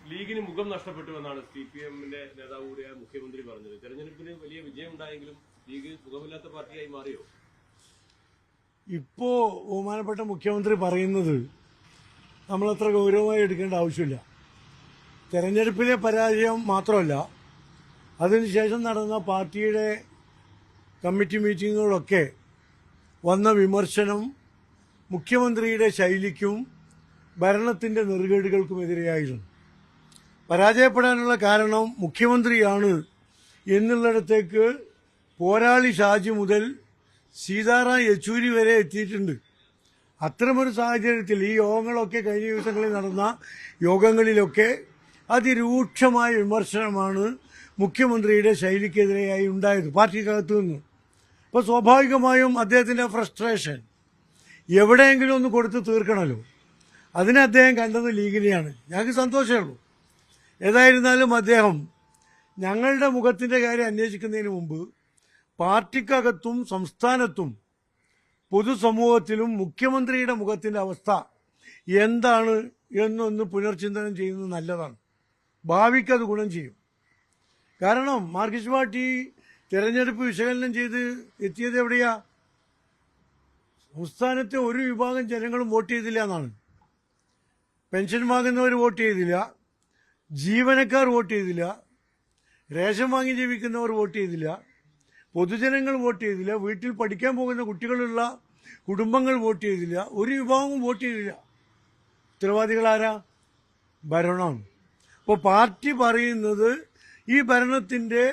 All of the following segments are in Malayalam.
ലീഗിന് മുഖം നഷ്ടപ്പെട്ടുവെന്നാണ് CPM-ന്റെ നേതാവ് കൂടിയായ മുഖ്യമന്ത്രി പറഞ്ഞത്. തെരഞ്ഞെടുപ്പിന് വലിയ വിജയം ഉണ്ടായെങ്കിലും ലീഗ് മുഖമില്ലാത്ത പാർട്ടിയായി മാറിയോ? ഇപ്പോ ബഹുമാനപ്പെട്ട മുഖ്യമന്ത്രി പറയുന്നത് നമ്മളത്ര ഗൗരവമായി എടുക്കേണ്ട ആവശ്യമില്ല. തെരഞ്ഞെടുപ്പിലെ പരാജയം മാത്രമല്ല, അതിനുശേഷം നടന്ന പാർട്ടിയുടെ കമ്മിറ്റി മീറ്റിങ്ങുകളൊക്കെ വന്ന വിമർശനം മുഖ്യമന്ത്രിയുടെ ശൈലിക്കും ഭരണത്തിന്റെ നെറുകേടുകൾക്കുമെതിരെയായിരുന്നു. പരാജയപ്പെടാനുള്ള കാരണം മുഖ്യമന്ത്രിയാണ് എന്നുള്ളിടത്തേക്ക് പോരാളി ഷാജി മുതൽ സീതാറാം യെച്ചൂരി വരെ എത്തിയിട്ടുണ്ട്. അത്തരമൊരു സാഹചര്യത്തിൽ ഈ യോഗങ്ങളൊക്കെ കഴിഞ്ഞ ദിവസങ്ങളിൽ നടന്ന യോഗങ്ങളിലൊക്കെ അതിരൂക്ഷമായ വിമർശനമാണ് മുഖ്യമന്ത്രിയുടെ ശൈലിക്കെതിരെയായി ഉണ്ടായത് പാർട്ടിക്കകത്തു നിന്ന്. അപ്പോൾ സ്വാഭാവികമായും അദ്ദേഹത്തിന്റെ ഫ്രസ്ട്രേഷൻ എവിടെയെങ്കിലും ഒന്ന് കൊടുത്ത് തീർക്കണമല്ലോ. അതിനെ അദ്ദേഹം കണ്ടത് ലീഗിനെയാണ്. ഞങ്ങൾക്ക് സന്തോഷമേ ഉള്ളൂ. ഏതായിരുന്നാലും അദ്ദേഹം ഞങ്ങളുടെ മുഖത്തിന്റെ കാര്യം അന്വേഷിക്കുന്നതിന് മുമ്പ് പാർട്ടിക്കകത്തും സംസ്ഥാനത്തും പൊതുസമൂഹത്തിലും മുഖ്യമന്ത്രിയുടെ മുഖത്തിന്റെ അവസ്ഥ എന്താണ് എന്നൊന്ന് പുനർചിന്തനം ചെയ്യുന്നത് നല്ലതാണ്. ഭാവിക്ക് അത് ഗുണം ചെയ്യും. കാരണം മാർക്സിസ്റ്റ് പാർട്ടി തെരഞ്ഞെടുപ്പ് വിശകലനം ചെയ്ത് എത്തിയത് എവിടെയാ? സംസ്ഥാനത്തെ ഒരു വിഭാഗം ജനങ്ങളും വോട്ട് ചെയ്തില്ല എന്നാണ്. പെൻഷൻ വാങ്ങുന്നവർ വോട്ട് ചെയ്തില്ല, ജീവനക്കാർ വോട്ട് ചെയ്തില്ല, റേഷൻ വാങ്ങി ജീവിക്കുന്നവർ വോട്ട് ചെയ്തില്ല, പൊതുജനങ്ങൾ വോട്ട് ചെയ്തില്ല, വീട്ടിൽ പഠിക്കാൻ പോകുന്ന കുട്ടികളുള്ള കുടുംബങ്ങൾ വോട്ട് ചെയ്തില്ല, ഒരു വിഭാഗവും വോട്ട് ചെയ്തില്ല. ഉത്തരവാദികളാരാ? ഭരണമാണ്. അപ്പോൾ പാർട്ടി പറയുന്നത് ഈ ഭരണത്തിന്റെ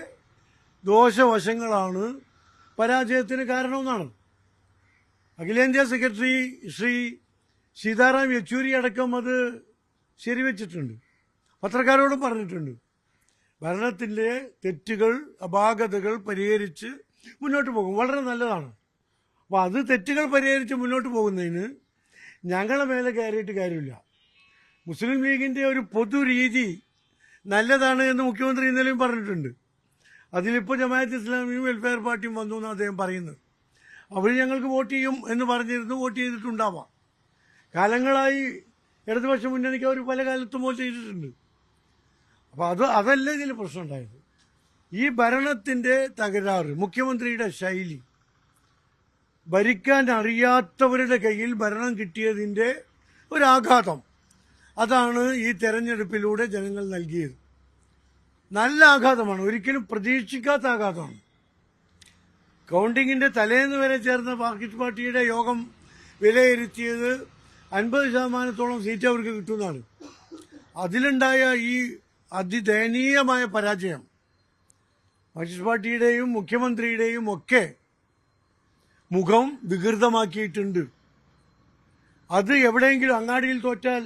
ദോഷവശങ്ങളാണ് പരാജയത്തിന് കാരണമെന്നാണ്. അഖിലേന്ത്യാ സെക്രട്ടറി ശ്രീ സീതാറാം യെച്ചൂരി അടക്കം അത് ശരിവെച്ചിട്ടുണ്ട്, പത്രക്കാരോടും പറഞ്ഞിട്ടുണ്ട്. ഭരണത്തിന്റെ തെറ്റുകൾ അപാകതകൾ പരിഹരിച്ച് മുന്നോട്ട് പോകും, വളരെ നല്ലതാണ്. അപ്പോൾ അത് തെറ്റുകൾ പരിഹരിച്ച് മുന്നോട്ട് പോകുന്നതിന് ഞങ്ങളെ മേലെ കയറിയിട്ട് കാര്യമില്ല. മുസ്ലിം ലീഗിന്റെ ഒരു പൊതു രീതി നല്ലതാണ് എന്ന് മുഖ്യമന്ത്രി ഇന്നലെയും പറഞ്ഞിട്ടുണ്ട്. അതിലിപ്പോൾ ജമാഅത്ത് ഇസ്ലാമിയും വെൽഫെയർ പാർട്ടിയും വന്നു എന്ന് അദ്ദേഹം പറയുന്നത്. അവർ ഞങ്ങൾക്ക് വോട്ട് ചെയ്യും എന്ന് പറഞ്ഞിരുന്നു, വോട്ട് ചെയ്തിട്ടുണ്ടാവാം. കാലങ്ങളായി ഇടതുപക്ഷ മുന്നണിക്ക് അവർ പല കാലത്തും വോട്ട് ചെയ്തിട്ടുണ്ട്. അപ്പോൾ അതല്ല ഇതിൽ പ്രശ്നം ഉണ്ടായത്. ഈ ഭരണത്തിന്റെ തകരാറ്, മുഖ്യമന്ത്രിയുടെ ശൈലി, ഭരിക്കാൻ അറിയാത്തവരുടെ കയ്യിൽ ഭരണം കിട്ടിയതിന്റെ ഒരാഘാതം, അതാണ് ഈ തെരഞ്ഞെടുപ്പിലൂടെ ജനങ്ങൾ നൽകിയത്. നല്ല ആഘാതമാണ്, ഒരിക്കലും പ്രതീക്ഷിക്കാത്ത ആഘാതമാണ്. കൗണ്ടിങ്ങിന്റെ തലേന്ന് വരെ ചേർന്ന മാർക്സിസ്റ്റ് പാർട്ടിയുടെ യോഗം വിലയിരുത്തിയത് 50% സീറ്റ് അവർക്ക് കിട്ടുന്നതാണ്. അതിലുണ്ടായ ഈ അതിദയനീയമായ പരാജയം മാർക്സിസ്റ്റ് പാർട്ടിയുടെയും മുഖ്യമന്ത്രിയുടെയും ഒക്കെ മുഖം വികൃതമാക്കിയിട്ടുണ്ട്. അത് എവിടെയെങ്കിലും അങ്ങാടിയിൽ തോറ്റാൽ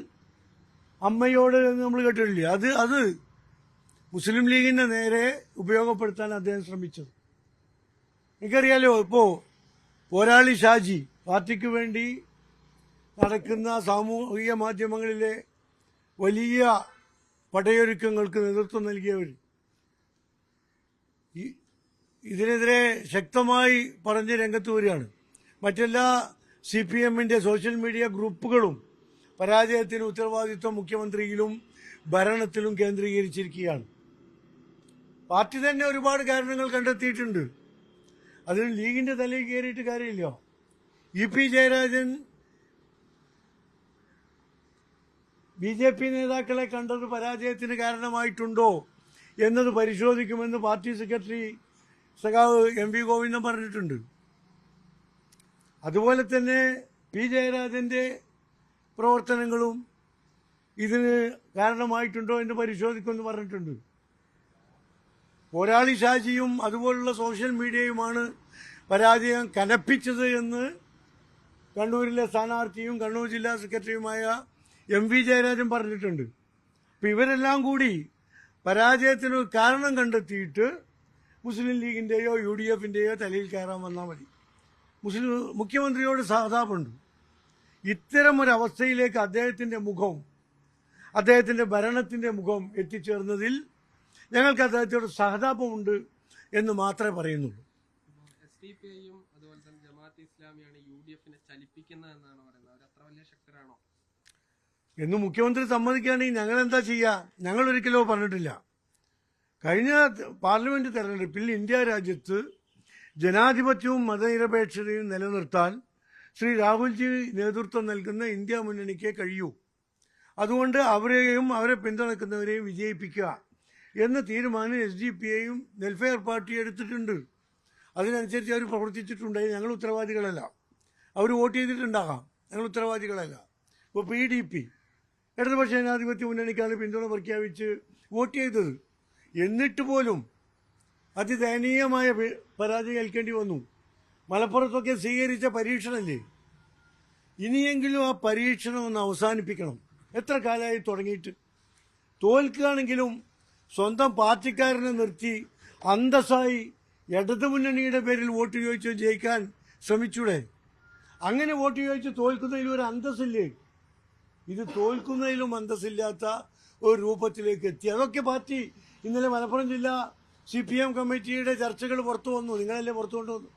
അമ്മയോട് എന്ന് നമ്മൾ കേട്ടിട്ടില്ലേ, അത് മുസ്ലിം ലീഗിന്റെ നേരെ ഉപയോഗപ്പെടുത്താൻ അദ്ദേഹം ശ്രമിച്ചത്. എനിക്കറിയാലോ, ഇപ്പോ പോരാളി ഷാജി, പാർട്ടിക്ക് വേണ്ടി നടക്കുന്ന സാമൂഹിക മാധ്യമങ്ങളിലെ വലിയ പടയൊരുക്കങ്ങൾക്ക് നേതൃത്വം നൽകിയവർ ഇതിനെതിരെ ശക്തമായി പറഞ്ഞ് രംഗത്ത് വരികയാണ്. മറ്റെല്ലാ CPM-ന്റെ സോഷ്യൽ മീഡിയ ഗ്രൂപ്പുകളും പരാജയത്തിന് ഉത്തരവാദിത്വം മുഖ്യമന്ത്രിയിലും ഭരണത്തിലും കേന്ദ്രീകരിച്ചിരിക്കുകയാണ്. പാർട്ടി തന്നെ ഒരുപാട് കാരണങ്ങൾ കണ്ടെത്തിയിട്ടുണ്ട്. അതിന് ലീഗിന്റെ തലയിൽ കയറിയിട്ട് കാര്യമില്ല. EP ജയരാജൻ BJP നേതാക്കളെ കണ്ടത് പരാജയത്തിന് കാരണമായിട്ടുണ്ടോ എന്നത് പരിശോധിക്കുമെന്ന് പാർട്ടി സെക്രട്ടറി സഖാവ് MV ഗോവിന്ദൻ പറഞ്ഞിട്ടുണ്ട്. അതുപോലെ തന്നെ P ജയരാജന്റെ പ്രവർത്തനങ്ങളും ഇതിന് കാരണമായിട്ടുണ്ടോ എന്ന് പരിശോധിക്കുമെന്ന് പറഞ്ഞിട്ടുണ്ട്. പോരാളി ഷാജിയും അതുപോലുള്ള സോഷ്യൽ മീഡിയയുമാണ് പരാജയം കനപ്പിച്ചത് എന്ന് കണ്ണൂരിലെ സ്ഥാനാർത്ഥിയും കണ്ണൂർ ജില്ലാ സെക്രട്ടറിയുമായ MV ജയരാജൻ പറഞ്ഞിട്ടുണ്ട്. അപ്പൊ ഇവരെല്ലാം കൂടി പരാജയത്തിന് കാരണം കണ്ടെത്തിയിട്ട് മുസ്ലിം ലീഗിന്റെയോ UDF-ന്റെയോ തലയിൽ കയറാൻ വന്നാൽ മതി. മുഖ്യമന്ത്രിയോട് സഹതാപമുണ്ട്. ഇത്തരം ഒരു അവസ്ഥയിലേക്ക് അദ്ദേഹത്തിന്റെ ഭരണത്തിന്റെ മുഖം എത്തിച്ചേർന്നതിൽ ഞങ്ങൾക്ക് അദ്ദേഹത്തോട് സഹതാപമുണ്ട് എന്ന് മാത്രമേ പറയുന്നുള്ളൂ. SDPI-യും അതുപോലെ തന്നെ ജമാഅത്ത് ഇസ്ലാമിയാണ് UDF-നെ ചലിപ്പിക്കുന്നതെന്നാണ് പറയുന്നത്. അവർ അത്ര വലിയ ശക്തരാണോ? എന്ന് മുഖ്യമന്ത്രി സമ്മതിക്കുകയാണെങ്കിൽ ഞങ്ങൾ എന്താ ചെയ്യുക? ഞങ്ങൾ ഒരിക്കലോ പറഞ്ഞിട്ടില്ല. കഴിഞ്ഞ പാർലമെന്റ് തെരഞ്ഞെടുപ്പിൽ ഇന്ത്യ രാജ്യത്ത് ജനാധിപത്യവും മതനിരപേക്ഷതയും നിലനിർത്താൻ ശ്രീ രാഹുൽജി നേതൃത്വം നൽകുന്ന ഇന്ത്യ മുന്നണിക്ക് കഴിയൂ. അതുകൊണ്ട് അവരെയും അവരെ പിന്തുണയ്ക്കുന്നവരെയും വിജയിപ്പിക്കുക എന്ന തീരുമാനം SDPIയും വെൽഫെയർ പാർട്ടി എടുത്തിട്ടുണ്ട്. അതിനനുസരിച്ച് അവർ പ്രവർത്തിച്ചിട്ടുണ്ട്. ഞങ്ങൾ ഉത്തരവാദികളല്ല. അവർ വോട്ട് ചെയ്തിട്ടുണ്ടാകാം, ഞങ്ങൾ ഉത്തരവാദികളല്ല. ഇപ്പോൾ PDP ഇടതുപക്ഷ ജനാധിപത്യ മുന്നണിക്കാണ് പിന്തുണ പ്രഖ്യാപിച്ച് വോട്ട് ചെയ്തത്. എന്നിട്ട് പോലും അതിദയനീയമായ പരാജയം ഏൽക്കേണ്ടി വന്നു. മലപ്പുറത്തൊക്കെ സ്വീകരിച്ച പരീക്ഷണമല്ലേ? ഇനിയെങ്കിലും ആ പരീക്ഷണം ഒന്ന് അവസാനിപ്പിക്കണം. എത്ര കാലമായി തുടങ്ങിയിട്ട്? തോൽക്കുകയാണെങ്കിലും സ്വന്തം പാർട്ടിക്കാരനെ നിർത്തി അന്തസ്സായി ഇടതുമുന്നണിയുടെ പേരിൽ വോട്ട് ചോദിച്ച് ജയിക്കാൻ ശ്രമിച്ചൂടെ? അങ്ങനെ വോട്ട് ചോദിച്ച് തോൽക്കുന്നതിലും ഒരു അന്തസ്സില്ലേ? ഇത് തോൽക്കുന്നതിലും അന്തസ്സില്ലാത്ത ഒരു രൂപത്തിലേക്ക് എത്തി. അതൊക്കെ പാർട്ടി ഇന്നലെ മലപ്പുറം ജില്ലാ CPM കമ്മിറ്റിയുടെ ചർച്ചകൾ പുറത്തു വന്നു. നിങ്ങളല്ലേ പുറത്തു കൊണ്ടുവന്നു.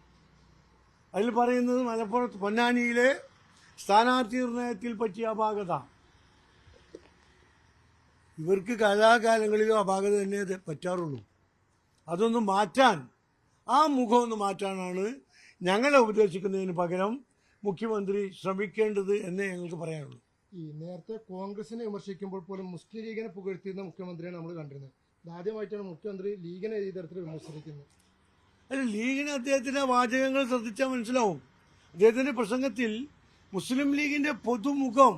അതിൽ പറയുന്നത് മലപ്പുറത്ത് പൊന്നാനിയിലെ സ്ഥാനാർത്ഥി നിർണയത്തിൽ പറ്റിയ അപാകത. ഇവർക്ക് കലാകാലങ്ങളിലും അപാകത തന്നെ പറ്റാറുള്ളൂ. അതൊന്ന് മാറ്റാൻ, ആ മുഖം ഒന്ന് മാറ്റാനാണ് ഞങ്ങളെ ഉപദേശിക്കുന്നതിന് പകരം മുഖ്യമന്ത്രി ശ്രമിക്കേണ്ടത് എന്നേ ഞങ്ങൾക്ക് പറയാനുള്ളൂ. ഈ നേരത്തെ കോൺഗ്രസിനെ വിമർശിക്കുമ്പോൾ പോലും മുസ്ലിം ലീഗിനെ പുകഴ്ത്തിയിരുന്ന മുഖ്യമന്ത്രിയാണ് നമ്മൾ കണ്ടിരുന്നത്. ആദ്യമായിട്ടാണ് മുഖ്യമന്ത്രി ലീഗിനെ ഈ തരത്തിൽ വിമർശിക്കുന്നത്. അല്ല, ലീഗിന് അദ്ദേഹത്തിന്റെ വാചകങ്ങൾ ശ്രദ്ധിച്ചാൽ മനസ്സിലാവും. അദ്ദേഹത്തിന്റെ പ്രസംഗത്തിൽ മുസ്ലിം ലീഗിന്റെ പൊതുമുഖം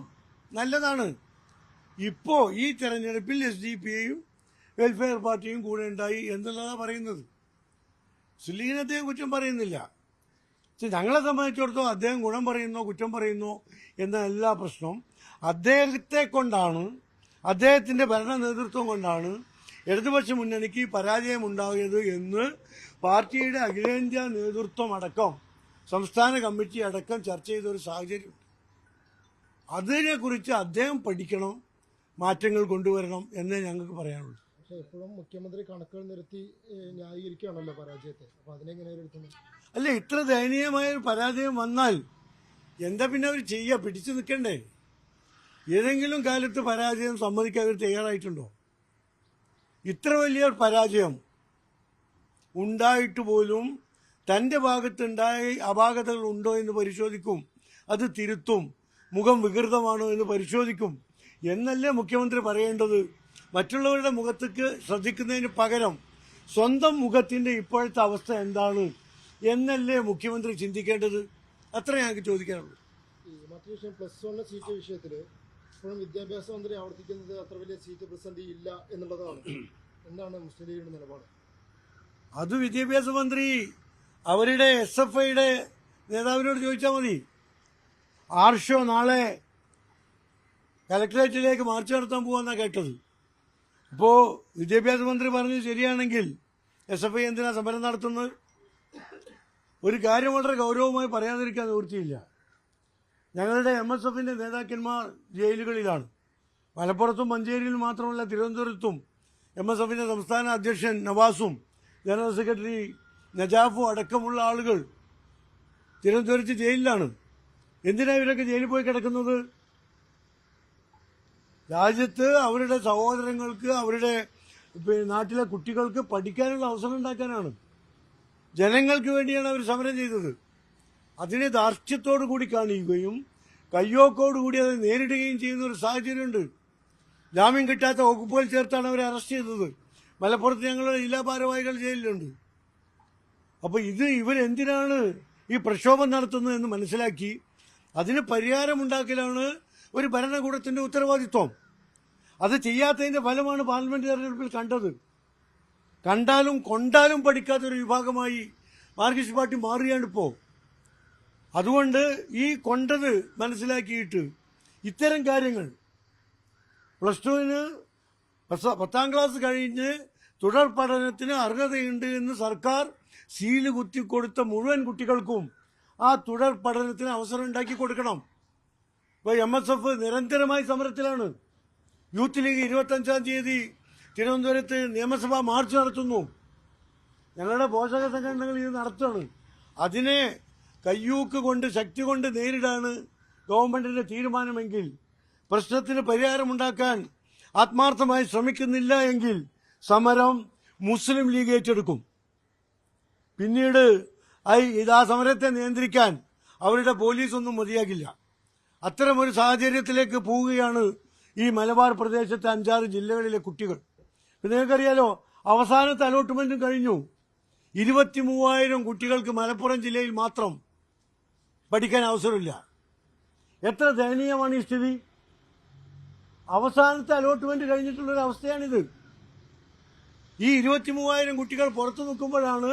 നല്ലതാണ്. ഇപ്പോ ഈ തെരഞ്ഞെടുപ്പിൽ SDPIയും വെൽഫെയർ പാർട്ടിയും കൂടെ ഉണ്ടായി എന്നുള്ളതാണ് പറയുന്നത്. മുസ്ലിം ലീഗിനെ അദ്ദേഹം കുറ്റം പറയുന്നില്ല. പക്ഷെ ഞങ്ങളെ സംബന്ധിച്ചിടത്തോളം അദ്ദേഹം ഗുണം പറയുന്നോ കുറ്റം പറയുന്നോ എന്നല്ല പ്രശ്നം. അദ്ദേഹത്തെ കൊണ്ടാണ്, അദ്ദേഹത്തിന്റെ ഭരണ നേതൃത്വം കൊണ്ടാണ് ഇടതുപക്ഷ മുന്നണിക്ക് പരാജയം ഉണ്ടായത് എന്ന് പാർട്ടിയുടെ അഖിലേന്ത്യാ നേതൃത്വം അടക്കം സംസ്ഥാന കമ്മിറ്റി അടക്കം ചർച്ച ചെയ്ത ഒരു സാഹചര്യം. അതിനെക്കുറിച്ച് അദ്ദേഹം പഠിക്കണം, മാറ്റങ്ങൾ കൊണ്ടുവരണം എന്നേ ഞങ്ങൾക്ക് പറയാനുള്ളൂ. പക്ഷെ എപ്പോഴും മുഖ്യമന്ത്രി കണക്കുകൾ നിരത്തി ന്യായീകരിക്കുകയാണല്ലോ പരാജയത്തെ. അപ്പൊ അതിനെങ്ങനെ എടുക്കുന്നത്? അല്ല, ഇത്ര ദയനീയമായ ഒരു പരാജയം വന്നാൽ എന്താ പിന്നെ അവർ ചെയ്യുക? പിടിച്ചു നിൽക്കണ്ടേ? ഏതെങ്കിലും കാലത്ത് പരാജയം സമ്മതിക്കാൻ അവർ തയ്യാറായിട്ടുണ്ടോ? ഇത്ര വലിയൊരു പരാജയം ഉണ്ടായിട്ട് പോലും തന്റെ ഭാഗത്തുണ്ടായ അപാകതകൾ ഉണ്ടോ എന്ന് പരിശോധിക്കും, അത് തിരുത്തും, മുഖം വികൃതമാണോ എന്ന് പരിശോധിക്കും എന്നല്ലേ മുഖ്യമന്ത്രി പറയേണ്ടത്. മറ്റുള്ളവരുടെ മുഖത്തേക്ക് ശ്രദ്ധിക്കുന്നതിന് പകരം സ്വന്തം മുഖത്തിന്റെ ഇപ്പോഴത്തെ അവസ്ഥ എന്താണ് എന്നല്ലേ മുഖ്യമന്ത്രി ചിന്തിക്കേണ്ടത്. അത്ര ഞങ്ങൾക്ക് ചോദിക്കാനുള്ളൂ. മറ്റൊരു വിഷയം, +1 സീറ്റ് വിഷയത്തിൽ ഇപ്പോഴും വിദ്യാഭ്യാസ മന്ത്രി ആവർത്തിക്കുന്നത് അത്ര വലിയ സീറ്റ് പ്രതിസന്ധി ഇല്ല എന്നുള്ളതാണ്. എന്താണ് മുസ്ലിം ലീഗിന്റെ നിലപാട്? അത് വിദ്യാഭ്യാസ മന്ത്രി അവരുടെ SFIയുടെ നേതാവിനോട് ചോദിച്ചാൽ മതി. ആർഷോ നാളെ കലക്ടറേറ്റിലേക്ക് മാർച്ച് നടത്താൻ പോവാന്നാണ് കേട്ടത്. അപ്പോൾ വിദ്യാഭ്യാസ മന്ത്രി പറഞ്ഞത് ശരിയാണെങ്കിൽ SFI എന്തിനാ സമരം നടത്തുന്നത്? ഒരു കാര്യം വളരെ ഗൗരവമായി പറയാതിരിക്കാൻ നിവൃത്തിയില്ല. ഞങ്ങളുടെ MSFന്റെ നേതാക്കന്മാർ ജയിലുകളിലാണ്. മലപ്പുറത്തും മഞ്ചേരിയിലും മാത്രമല്ല, തിരുവനന്തപുരത്തും MSFന്റെ സംസ്ഥാന അധ്യക്ഷൻ നവാസും ജനറൽ സെക്രട്ടറി നജാഫും അടക്കമുള്ള ആളുകൾ തിരുവനന്തപുരത്ത് ജയിലിലാണ്. എന്തിനാ ഇവരൊക്കെ ജയിലിൽ പോയി കിടക്കുന്നത്? രാജ്യത്ത് അവരുടെ സഹോദരങ്ങൾക്ക്, അവരുടെ നാട്ടിലെ കുട്ടികൾക്ക് പഠിക്കാനുള്ള അവസരം ഉണ്ടാക്കാനാണ്. ജനങ്ങൾക്ക് വേണ്ടിയാണ് അവർ സമരം ചെയ്തത്. അതിനെ ധാർഷ്ട്യത്തോടു കൂടി കാണിക്കുകയും കയ്യോക്കോടുകൂടി അത് നേരിടുകയും ചെയ്യുന്ന ഒരു സാഹചര്യമുണ്ട്. ജാമ്യം കിട്ടാത്ത വകുപ്പുകൾ ചേർത്താണ് അവരെ അറസ്റ്റ് ചെയ്തത്. മലപ്പുറത്ത് ഞങ്ങളുടെ ജില്ലാ ഭാരവാഹികൾ ജയിലിലുണ്ട്. അപ്പോൾ ഇവരെന്തിനാണ് ഈ പ്രക്ഷോഭം നടത്തുന്നതെന്ന് മനസ്സിലാക്കി അതിന് പരിഹാരമുണ്ടാക്കലാണ് ഒരു ഭരണകൂടത്തിന്റെ ഉത്തരവാദിത്വം. അത് ചെയ്യാത്തതിന്റെ ഫലമാണ് പാർലമെന്റ് തെരഞ്ഞെടുപ്പിൽ കണ്ടത്. കണ്ടാലും കൊണ്ടാലും പഠിക്കാത്തൊരു വിഭാഗമായി മാർക്സിസ്റ്റ് പാർട്ടി മാറുകയാണിപ്പോൾ. അതുകൊണ്ട് ഈ കൊണ്ടത് മനസ്സിലാക്കിയിട്ട് ഇത്തരം കാര്യങ്ങൾ +2 10ാം ക്ലാസ് കഴിഞ്ഞ് തുടർ പഠനത്തിന് അർഹതയുണ്ട് എന്ന് സർക്കാർ സീല് കുത്തിക്കൊടുത്ത മുഴുവൻ കുട്ടികൾക്കും ആ തുടർ പഠനത്തിന് അവസരം ഉണ്ടാക്കി കൊടുക്കണം. ഇപ്പോൾ MSF നിരന്തരമായി സമരത്തിലാണ്. യൂത്ത് ലീഗ് 25ാം തീയതി തിരുവനന്തപുരത്ത് നിയമസഭാ മാർച്ച് നടത്തുന്നു. ഞങ്ങളുടെ പോഷക സംഘടനകൾ ഇത് നടത്തുകയാണ്. അതിനെ കയ്യൂക്ക് കൊണ്ട്, ശക്തി കൊണ്ട് നേരിടാണ് ഗവൺമെന്റിന്റെ തീരുമാനമെങ്കിൽ പ്രശ്നത്തിന് പരിഹാരമുണ്ടാക്കാൻ ആത്മാർത്ഥമായി ശ്രമിക്കുന്നില്ല എങ്കിൽ സമരം മുസ്ലിം ലീഗ് ഏറ്റെടുക്കും. പിന്നീട് ആ സമരത്തെ നിയന്ത്രിക്കാൻ അവരുടെ പോലീസൊന്നും മതിയാകില്ല. അത്തരമൊരു സാഹചര്യത്തിലേക്ക് പോവുകയാണ് ഈ മലബാർ പ്രദേശത്തെ 5-6 ജില്ലകളിലെ കുട്ടികൾ. നിങ്ങൾക്കറിയാലോ, അവസാനത്തെ അലോട്ട്മെന്റും കഴിഞ്ഞു. 23,000 കുട്ടികൾക്ക് മലപ്പുറം ജില്ലയിൽ മാത്രം പഠിക്കാൻ അവസരമില്ല. എത്ര ദയനീയമാണ് ഈ സ്ഥിതി. അവസാനത്തെ അലോട്ട്മെന്റ് കഴിഞ്ഞിട്ടുള്ളൊരു അവസ്ഥയാണിത്. ഈ 23,000 കുട്ടികൾ പുറത്തു നിൽക്കുമ്പോഴാണ്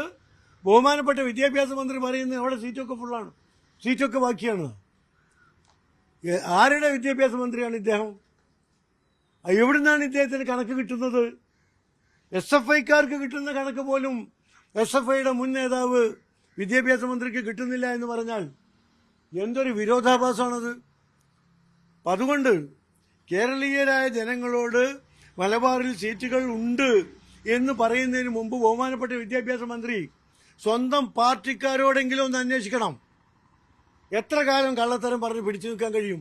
ബഹുമാനപ്പെട്ട വിദ്യാഭ്യാസ മന്ത്രി പറയുന്നത് അവിടെ സീറ്റൊക്കെ ഫുള്ളാണ്, സീറ്റൊക്കെ ബാക്കിയാണ്. ആരുടെ വിദ്യാഭ്യാസ മന്ത്രിയാണ് ഇദ്ദേഹം? എവിടുന്നാണ് ഇദ്ദേഹത്തിന് കണക്ക് കിട്ടുന്നത്? SFIക്കാർക്ക് കിട്ടുന്ന കണക്ക് പോലും SFIയുടെ മുൻ നേതാവ് വിദ്യാഭ്യാസ മന്ത്രിക്ക് കിട്ടുന്നില്ല എന്ന് പറഞ്ഞാൽ എന്തൊരു വിരോധാഭാസമാണത്. അതുകൊണ്ട് കേരളീയരായ ജനങ്ങളോട് മലബാറിൽ സീറ്റുകൾ ഉണ്ട് എന്ന് പറയുന്നതിന് മുമ്പ് ബഹുമാനപ്പെട്ട വിദ്യാഭ്യാസ മന്ത്രി സ്വന്തം പാർട്ടിക്കാരോടെങ്കിലും ഒന്ന് അന്വേഷിക്കണം. എത്ര കാലം കള്ളത്തരം പറഞ്ഞ് പിടിച്ചു നിൽക്കാൻ കഴിയും?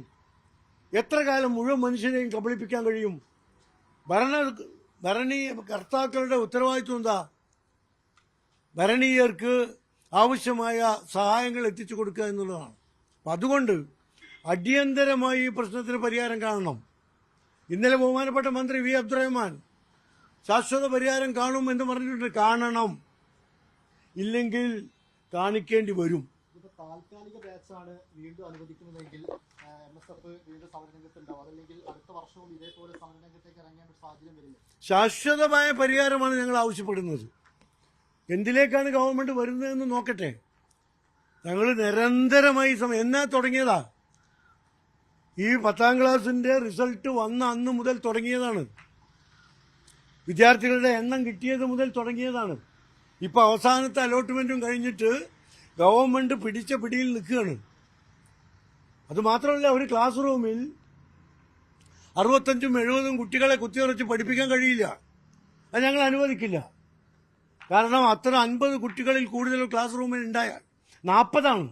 എത്ര കാലം മുഴുവൻ മനുഷ്യനെയും കബളിപ്പിക്കാൻ കഴിയും? ഭരണകർത്താക്കളുടെ ഉത്തരവാദിത്വം എന്താ? ഭരണീയർക്ക് ആവശ്യമായ സഹായങ്ങൾ എത്തിച്ചു കൊടുക്കുക എന്നുള്ളതാണ്. അപ്പം അതുകൊണ്ട് അടിയന്തരമായി ഈ പ്രശ്നത്തിന് പരിഹാരം കാണണം. ഇന്നലെ ബഹുമാനപ്പെട്ട മന്ത്രി വി അബ്ദുറഹ്മാൻ ശാശ്വത പരിഹാരം കാണും എന്ന് പറഞ്ഞിട്ടുണ്ട്. കാണണം, ഇല്ലെങ്കിൽ കാണിക്കേണ്ടി വരും. താൽക്കാലിക ബാച്ചാണ് വീണ്ടും അനുവദിക്കുന്നതെങ്കിൽ MSF വീണ്ടും സമരരംഗത്തുണ്ടാവും. അതല്ലെങ്കിൽ അടുത്ത വർഷവും ഇതേപോലെ സമരരംഗത്തേക്ക് ഇറങ്ങാൻ ഒരു സാഹചര്യം വരില്ല. ശാശ്വതമായ പരിഹാരമാണ് ഞങ്ങൾ ആവശ്യപ്പെടുന്നത്. എന്തിലേക്കാണ് ഗവൺമെന്റ് വരുന്നതെന്ന് നോക്കട്ടെ. ഞങ്ങൾ നിരന്തരമായി എന്നാ തുടങ്ങിയതാ? ഈ 10ാം ക്ലാസിന്റെ റിസൾട്ട് വന്ന അന്ന് മുതൽ തുടങ്ങിയതാണ്. വിദ്യാർത്ഥികളുടെ എണ്ണം കിട്ടിയത് മുതൽ തുടങ്ങിയതാണ്. ഇപ്പൊ അവസാനത്തെ അലോട്ട്മെന്റും കഴിഞ്ഞിട്ട് ഗവൺമെന്റ് പിടിച്ച പിടിയിൽ നിൽക്കുകയാണ്. അതുമാത്രമല്ല, ഒരു ക്ലാസ് റൂമിൽ 65-70 കുട്ടികളെ കുത്തിയുറച്ച് പഠിപ്പിക്കാൻ കഴിയില്ല. അത് ഞങ്ങൾ അനുവദിക്കില്ല. കാരണം അത്ര 50 കുട്ടികളിൽ കൂടുതൽ ക്ലാസ് റൂമിൽ ഉണ്ടായാൽ 40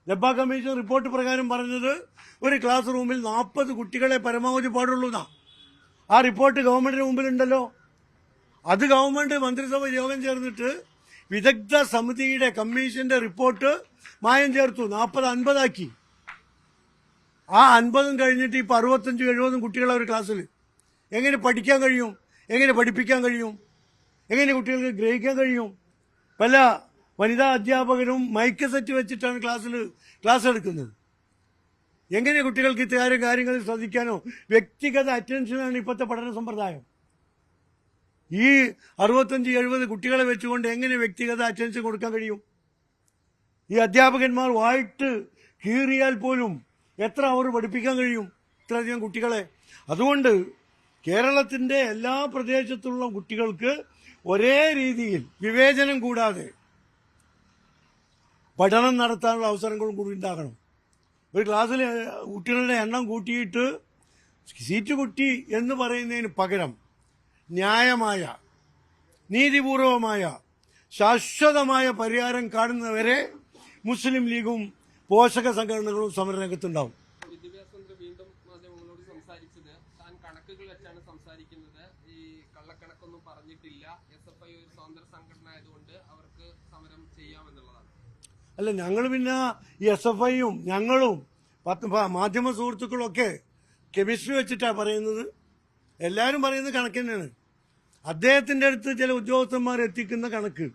ലബ്ബ കമ്മീഷൻ റിപ്പോർട്ട് പ്രകാരം പറഞ്ഞത് ഒരു ക്ലാസ് റൂമിൽ 40 കുട്ടികളെ പരമാവധി പാടുള്ളൂ എന്നാ. ആ റിപ്പോർട്ട് ഗവൺമെന്റിന് മുമ്പിലുണ്ടല്ലോ. അത് ഗവൺമെന്റ് മന്ത്രിസഭ യോഗം ചേർന്നിട്ട് വിദഗ്ധ സമിതിയുടെ കമ്മീഷന്റെ റിപ്പോർട്ട് മായം ചേർത്തു. 40-50 ആക്കി. ആ 50 കഴിഞ്ഞിട്ട് ഇപ്പൊ 65-70 കുട്ടികളെ ഒരു ക്ലാസ്സിൽ എങ്ങനെ പഠിക്കാൻ കഴിയും? എങ്ങനെ പഠിപ്പിക്കാൻ കഴിയും? എങ്ങനെ കുട്ടികൾക്ക് ഗ്രഹിക്കാൻ കഴിയും? പല വനിതാ അധ്യാപകരും മൈക്ക് സെറ്റ് വെച്ചിട്ടാണ് ക്ലാസ് എടുക്കുന്നത്. എങ്ങനെ കുട്ടികൾക്ക് ഇത്തരം കാര്യങ്ങളിൽ ശ്രദ്ധിക്കാനോ? വ്യക്തിഗത അറ്റൻഷനാണ് ഇപ്പോഴത്തെ പഠന സമ്പ്രദായം. ഈ 65-70 കുട്ടികളെ വെച്ചുകൊണ്ട് എങ്ങനെ വ്യക്തിഗത അറ്റൻഷൻ കൊടുക്കാൻ കഴിയും? ഈ അധ്യാപകന്മാർ വായിട്ട് കീറിയാൽ പോലും എത്ര അവർ പഠിപ്പിക്കാൻ കഴിയും ഇത്രയധികം കുട്ടികളെ? അതുകൊണ്ട് കേരളത്തിന്റെ എല്ലാ പ്രദേശത്തുള്ള കുട്ടികൾക്ക് ഒരേ രീതിയിൽ വിവേചനം കൂടാതെ പഠനം നടത്താനുള്ള അവസരങ്ങളും കൂടി ഉണ്ടാകണം. ഒരു ക്ലാസ്സിൽ കുട്ടികളുടെ എണ്ണം കൂട്ടിയിട്ട് സീറ്റ് കുട്ടി എന്ന് പറയുന്നതിന് പകരം ന്യായമായ, നീതിപൂർവമായ, ശാശ്വതമായ പരിഹാരം കാണുന്നവരെ മുസ്ലിം ലീഗും പോഷക സംഘടനകളും സമരരംഗത്തുണ്ടാവും. വിദ്യാഭ്യാസ മന്ത്രി വീണ്ടും മാധ്യമങ്ങളോട് സംസാരിച്ചത് താൻ കണക്കുകൾ വെച്ചാണ് സംസാരിക്കുന്നത്, ഈ കള്ളക്കണക്കൊന്നും പറഞ്ഞിട്ടില്ല, SFI ഒരു സ്വതന്ത്ര സംഘടന ആയതുകൊണ്ട് അവർക്ക് സമരം ചെയ്യാമെന്നുള്ളതാണ്. അല്ല, ഞങ്ങൾ പിന്നെ ഈ SFIയും ഞങ്ങളും മാധ്യമ സുഹൃത്തുക്കളൊക്കെ കെമിസ്ട്രി വെച്ചിട്ടാണ് പറയുന്നത്. എല്ലാവരും പറയുന്നത് കണക്ക് തന്നെയാണ്. അദ്ദേഹത്തിന്റെ അടുത്ത് ചില ഉദ്യോഗസ്ഥന്മാർ എത്തിക്കുന്ന കണക്ക്,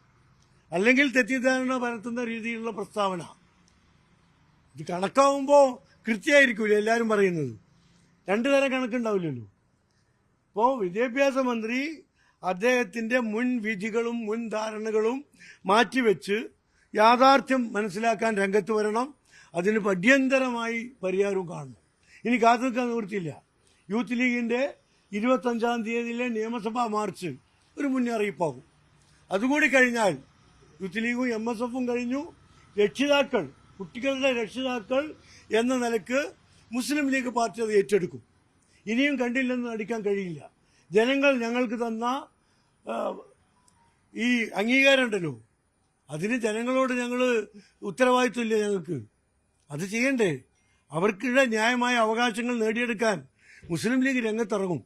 അല്ലെങ്കിൽ തെറ്റിദ്ധാരണ പരത്തുന്ന രീതിയിലുള്ള പ്രസ്താവന, ഇത് കണക്കാവുമ്പോൾ കൃത്യമായിരിക്കൂല എല്ലാവരും പറയുന്നത്. 2 തരം കണക്കുണ്ടാവില്ലല്ലോ. ഇപ്പോൾ വിദ്യാഭ്യാസ മന്ത്രി അദ്ദേഹത്തിന്റെ മുൻ വിധികളും മുൻ ധാരണകളും മാറ്റിവെച്ച് യാഥാർത്ഥ്യം മനസ്സിലാക്കാൻ രംഗത്ത് വരണം. അതിന് അടിയന്തരമായി പരിഹാരവും കാണണം. ഇനി കാത്തു നിൽക്കാൻ നിവൃത്തിയില്ല. യൂത്ത് ലീഗിന്റെ 25-ാം തീയതിയിലെ നിയമസഭാ മാർച്ച് ഒരു മുന്നറിയിപ്പാകും. അതുകൂടി കഴിഞ്ഞാൽ യൂത്ത് ലീഗും MSFും കഴിഞ്ഞു. രക്ഷിതാക്കൾ, കുട്ടികളുടെ രക്ഷിതാക്കൾ എന്ന നിലക്ക് മുസ്ലിം ലീഗ് പാർട്ടി അത് ഏറ്റെടുക്കും. ഇനിയും കണ്ടില്ലെന്ന് നടിക്കാൻ കഴിയില്ല. ജനങ്ങൾ ഞങ്ങൾക്ക് തന്ന ഈ അംഗീകാരം ഉണ്ടല്ലോ, അതിന് ജനങ്ങളോട് ഞങ്ങൾ ഉത്തരവാദിത്വമില്ല ഞങ്ങൾക്ക്. അത് ചെയ്യണ്ടേ? അവർക്കുള്ള ന്യായമായ അവകാശങ്ങൾ നേടിയെടുക്കാൻ മുസ്ലിം ലീഗ് രംഗത്തിറങ്ങും.